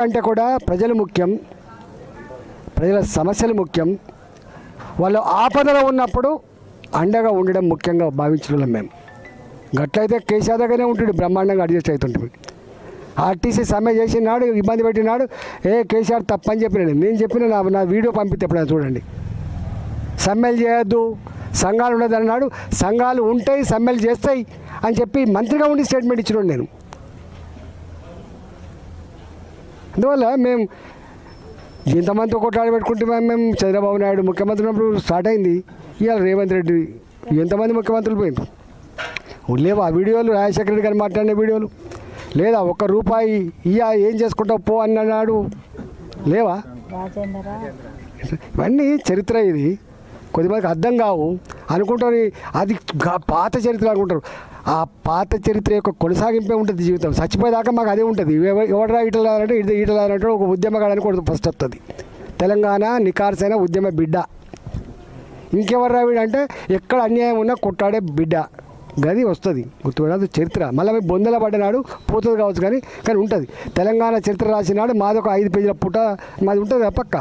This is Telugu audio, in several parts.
అంటే కూడా ప్రజలు ముఖ్యం, ప్రజల సమస్యలు ముఖ్యం. వాళ్ళు ఆపదలో ఉన్నప్పుడు అండగా ఉండడం ముఖ్యంగా భావించడం మేము. గట్లయితే కేసీఆర్ దగ్గరనే ఉంటుంది, బ్రహ్మాండంగా అడ్జస్ట్ అవుతుంటుంది. ఆర్టీసీ సమ్మె చేసినాడు, ఇబ్బంది పెట్టినాడు, కేసీఆర్ తప్పని చెప్పినాడు. నేను చెప్పిన నా వీడియో పంపితే ఎప్పుడైనా చూడండి. సమ్మెలు చేయొద్దు, సంఘాలు ఉండదు అన్నాడు. సంఘాలు ఉంటాయి, సమ్మెలు చేస్తాయి అని చెప్పి మంత్రిగా ఉండి స్టేట్మెంట్ ఇచ్చినాడు నేను. అందువల్ల మేము ఇంతమందితో కొట్లాడి పెట్టుకుంటే మేము చంద్రబాబు నాయుడు ముఖ్యమంత్రి ఉన్నప్పుడు స్టార్ట్ అయింది. ఇవాళ రేవంత్ రెడ్డి ఎంతమంది ముఖ్యమంత్రులు పోయింది లేవా? ఆ వీడియోలు రాజశేఖర రెడ్డి గారు మాట్లాడిన వీడియోలు లేదా? ఒక్క రూపాయి ఏం చేసుకుంటావు పో అన్నాడు లేవా? ఇవన్నీ చరిత్ర. ఇది కొద్దిమందికి అర్థం కావు అనుకుంటారు, అది పాత చరిత్ర అనుకుంటారు. ఆ పాత చరిత్ర యొక్క కొనసాగింపే ఉంటుంది జీవితం. చచ్చిపోయేదాకా మాకు అదే ఉంటుంది. ఎవడరా ఈటలారంటే ఈటలారంటే ఒక ఉద్యమగాడని కూడా ఫస్ట్ వస్తుంది. తెలంగాణ నికార్సైన ఉద్యమ బిడ్డ. ఇంకెవర్రా వీడంటే ఎక్కడ అన్యాయం ఉన్నా కొట్టాడే బిడ్డ. గది వస్తుంది గుర్తుపెట్టదు చరిత్ర. మళ్ళీ మేము బొందల పడ్డనాడు పోతుంది కావచ్చు, కానీ ఉంటుంది. తెలంగాణ చరిత్ర రాసినాడు మాది ఒక 5 పేజీల పుట మాది ఉంటుంది పక్క.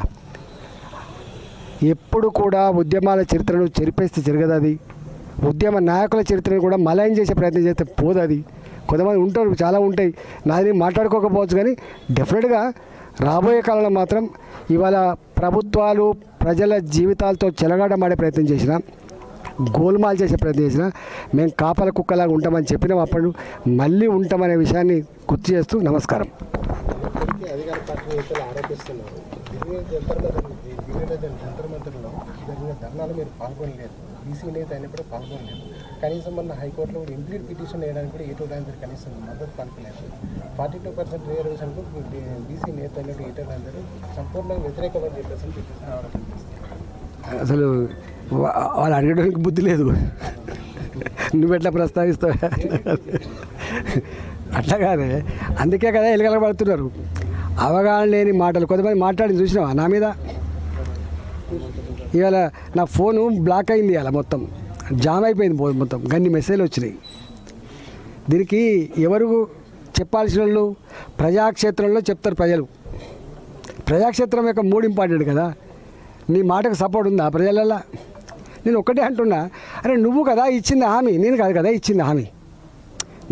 ఎప్పుడు కూడా ఉద్యమాల చరిత్రను చెరిపేస్తే జరగదు. అది ఉద్యమ నాయకుల చరిత్రను కూడా మలయం చేసే ప్రయత్నం చేస్తే పోదు. అది కొంతమంది ఉంటారు, చాలా ఉంటాయి, నాది మాట్లాడుకోకపోవచ్చు, కానీ డెఫినెట్గా రాబోయే కాలంలో మాత్రం ఇవాళ ప్రభుత్వాలు ప్రజల జీవితాలతో చెలగాటమాడే ప్రయత్నం చేసినా, గోల్మాల్ చేసే ప్రయత్నం చేసినా మేము కాపల కుక్కలాగా ఉంటామని చెప్పినాం. అప్పుడు మళ్ళీ ఉంటామనే విషయాన్ని గుర్తు చేస్తూ నమస్కారం. బీసీ నేత అయినప్పుడు పాల్గొనలేదు. కనీసం మన హైకోర్టులో కూడా ఇంప్లీడ్ పిటిషన్ వేయడానికి కూడా ఈటోలందరూ కనీసం మద్దతు పలకలేదు. 42% రిజర్వేషన్కు బీసీ నేత అయినట్టు ఈటోలందరూ సంపూర్ణంగా వ్యతిరేకమని చెప్పేసి అసలు వాళ్ళు అడగడానికి బుద్ధి లేదు. నువ్వు ఎట్లా ప్రస్తావిస్తావు అట్లాగానే. అందుకే కదా ఎలుగల పడుతున్నారు. అవగాహన లేని మాటలు కొంతమంది మాట్లాడి చూసినావా నా మీద? ఇవాళ నా ఫోను బ్లాక్ అయింది, ఇవాళ మొత్తం జామ్ అయిపోయింది, మొత్తం గన్ని మెసేజ్లు వచ్చినాయి. దీనికి ఎవరు చెప్పాల్సిన వాళ్ళు? ప్రజాక్షేత్రంలో చెప్తారు ప్రజలు. ప్రజాక్షేత్రం యొక్క 3 ఇంపార్టెంట్ కదా. నీ మాటకు సపోర్ట్ ఉందా ప్రజలల్లో? నేను ఒక్కటే అంటున్నా, అరే నువ్వు కదా ఇచ్చింది హామీ, నేను కాదు కదా ఇచ్చింది హామీ.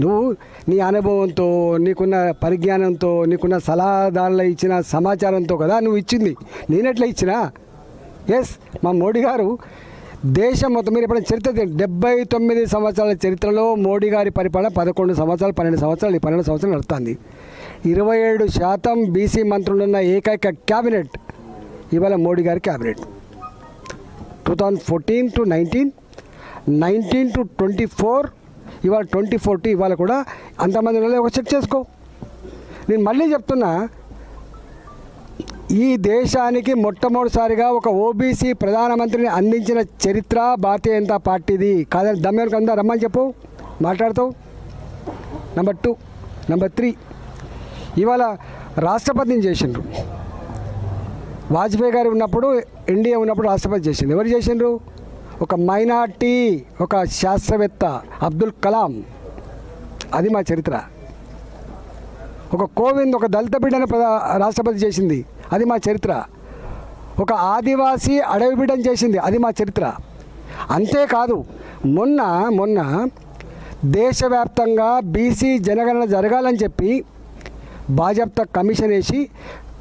నువ్వు నీ అనుభవంతో, నీకున్న పరిజ్ఞానంతో, నీకున్న సలహాదారులు ఇచ్చిన సమాచారంతో కదా నువ్వు ఇచ్చింది. నేనెట్లా ఇచ్చినా? ఎస్, మా మోడీ గారు దేశం మొత్తం మీరు ఎప్పుడైనా చరిత్ర 79 సంవత్సరాల చరిత్రలో మోడీ గారి పరిపాలన 11 సంవత్సరాలు 12 సంవత్సరాలు 12 సంవత్సరాలు నడుస్తుంది. 27% బీసీ మంత్రులున్న ఏకైక క్యాబినెట్ ఇవాళ మోడీ గారి క్యాబినెట్. 2014 to 19, 19 to 24, ఇవాళ 24 to ఇవాళ కూడా అంతమంది ఒక చెక్ చేసుకో. నేను మళ్ళీ చెప్తున్నా, ఈ దేశానికి మొట్టమొదటిసారిగా ఒక ఓబీసీ ప్రధానమంత్రిని అందించిన చరిత్ర భారతీయ జనతా పార్టీది. కాదని దమ్మెలకు అందా రమ్మని చెప్పు, మాట్లాడుతావు. నెంబర్ 2. నెంబర్ 3, ఇవాళ రాష్ట్రపతిని చేసిండ్రు. వాజ్పేయి గారు ఉన్నప్పుడు, ఎన్డీఏ ఉన్నప్పుడు రాష్ట్రపతి చేసిండ్రు. ఎవరు చేసిండ్రు? ఒక మైనార్టీ, ఒక శాస్త్రవేత్త అబ్దుల్ కలాం. అది మా చరిత్ర. ఒక కోవింద్, ఒక దళిత బిడ్డను రాష్ట్రపతి చేసింది, అది మా చరిత్ర. ఒక ఆదివాసీ అడవి బిడ్డను చేసింది, అది మా చరిత్ర. అంతేకాదు మొన్న దేశవ్యాప్తంగా బీసీ జనగణన జరగాలని చెప్పి భాజపా కమిషన్ వేసి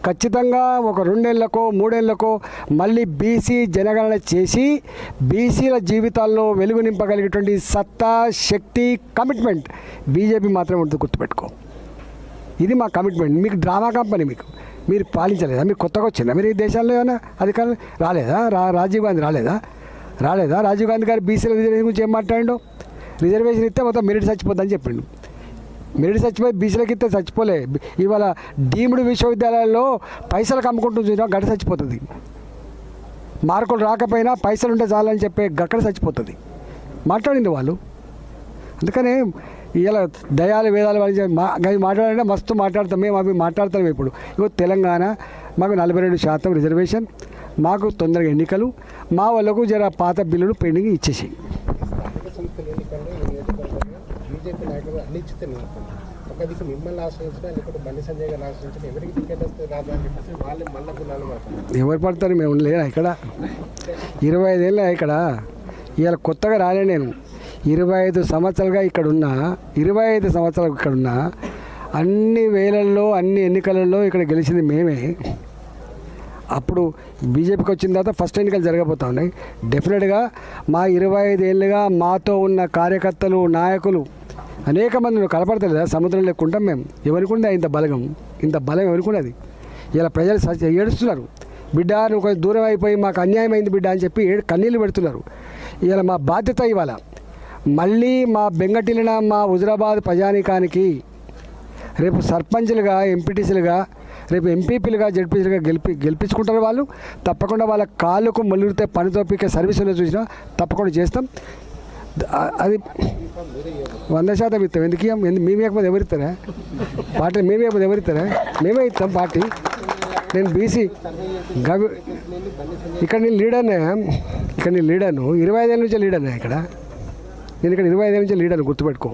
ఖచ్చితంగా ఒక 2 ఏళ్లకో 3 ఏళ్లకో మళ్ళీ బీసీ జనగణన చేసి బీసీల జీవితాల్లో వెలుగు నింపగలిగేటువంటి సత్తా, శక్తి, కమిట్మెంట్ బీజేపీ మాత్రమే ఉంటుంది, గుర్తుపెట్టుకో. ఇది మా కమిట్మెంట్. మీకు డ్రామా కంపెనీ, మీరు పాలించలేదా? మీరు కొత్తగా వచ్చిందా మీరు ఈ దేశాల్లో? ఏమైనా అధికారులు రాలేదా? రాజీవ్ గాంధీ రాలేదా? రాజీవ్ గాంధీ గారు బీసీల రిజర్వేషన్ గురించి ఏం మాట్లాడిండో? రిజర్వేషన్ ఇస్తే మొత్తం మెరిట్ చచ్చిపోద్దని చెప్పిండు. మెరిట్ చచ్చిపోయి బీసీలకి ఇస్తే చచ్చిపోలే. ఇవాళ డీమ్డ్ విశ్వవిద్యాలయాల్లో పైసలకు అమ్ముకుంటూ చూసినా గడ్డ చచ్చిపోతుంది. మార్కులు రాకపోయినా పైసలు ఉంటే చాలని చెప్పే గక్కడ చచ్చిపోతుంది. మాట్లాడింది వాళ్ళు. అందుకనే ఇలా దయాలు వేదాలు వాళ్ళు మాట్లాడాలంటే మస్తు మాట్లాడతాం. మేము అవి మాట్లాడతాం. ఇప్పుడు తెలంగాణ మాకు 42% రిజర్వేషన్, మాకు తొందరగా ఎన్నికలు, మా వాళ్ళకు జర పాత బిల్లులు పెండింగ్ ఇచ్చేసి బీజేపీ నాయకులు అనిశ్చిత అది మిమ్మల్ని ఆశ్రయించడం లేకపోతే బండి సంజయ్ గారిని ఆశ్రయించడం ఎవరికి టికెట్ వస్తే రాదు అని చెప్పేసి వాళ్ళు మళ్ళీ గుణాలు పడతారు. ఎవరు పడతారు? మేము లేనా ఇక్కడ 25 ఏళ్ళే ఇక్కడ. ఇవాళ కొత్తగా రాలే నేను. 25 సంవత్సరాలుగా ఇక్కడున్నా, 25 సంవత్సరాలు ఇక్కడున్నా, అన్ని వేలల్లో అన్ని ఎన్నికలలో ఇక్కడ గెలిచింది మేమే. అప్పుడు బీజేపీకి వచ్చిన తర్వాత ఫస్ట్ ఎన్నికలు జరగబోతా ఉన్నాయి. డెఫినెట్గా మా 25 ఏళ్ళుగా మాతో ఉన్న కార్యకర్తలు, నాయకులు అనేక మంది కనపడతలేదా? సముద్రం లేకుంటాం మేము. ఎవరికి ఉండే ఇంత బలం ఎవరికి ఉన్నది? ఇలా ప్రజలు ఏడుస్తున్నారు. బిడ్డ నువ్వు కొంచెం దూరం అయిపోయి మాకు అన్యాయం అయింది బిడ్డ అని చెప్పి కన్నీళ్ళు పెడుతున్నారు. ఇలా మా బాధ్యత ఇవాళ మళ్ళీ మా బెంగటిలిన మా హుజురాబాద్ ప్రజానీకానికి రేపు సర్పంచ్లుగా, ఎంపీటీసీలుగా, రేపు ఎంపీపీలుగా, జడ్పీసీలుగా గెలిపించుకుంటారు వాళ్ళు. తప్పకుండా వాళ్ళ కాళ్ళకు మొలిగితే పనితో పీకే సర్వీసులో చూసినా తప్పకుండా చేస్తాం. అది 100% ఇస్తాం. ఎందుకు మేము ఇవ్వకపోతే ఎవరిస్తారా? పార్టీ మేము ఇవ్వకపోతే ఎవరిస్తారా? మేమే ఇస్తాం పార్టీ. నేను బీసీ ఇక్కడ నేను లీడర్నే. 25 ఏళ్ళ నుంచే లీడర్నే ఇక్కడ. నేను ఇక్కడ 25 ఏళ్ళ నుంచే లీడర్ని గుర్తుపెట్టుకో.